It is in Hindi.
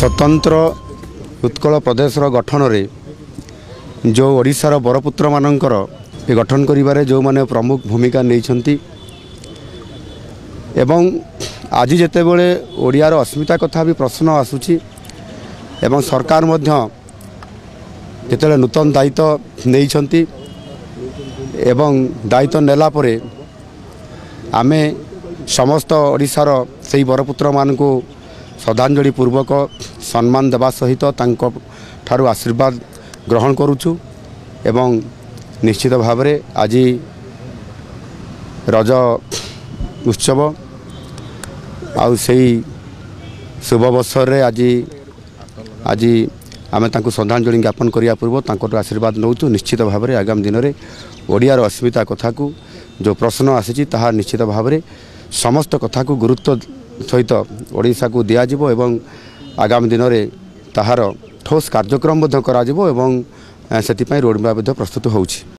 स्वतंत्र उत्कल प्रदेश गठन में जो ओडिशार बरपुत्र मानकर गठन करिबारे जो माने प्रमुख भूमिका नहीं एवं आज जितेबले ओडियार अस्मिता कथा भी प्रश्न आसूची एवं सरकार मध्य जिते नूतन दायित्व नहीं एवं दायित्व नेला परे आमे समस्त ओडिशार से बरपुत्र मान को श्रद्धांजलि पूर्वक सम्मान देवा सहित ठारू आशीर्वाद ग्रहण करुचु एवं निश्चित भाव में आज रज उत्सव आउ से शुभ अवसर रे आज आज आम श्रद्धांजलि ज्ञापन करने पूर्व आशीर्वाद नौचु। निश्चित भाव में आगामी दिन में ओडियार अस्मिता कथा को जो प्रश्न आसी निश्चित भाव में समस्त कथा को गुरुत्व सहित ओडिशा को दिज्व एवं आगामी दिन में ताहार ठोस कार्यक्रम से रोडमैप प्रस्तुत होउछि।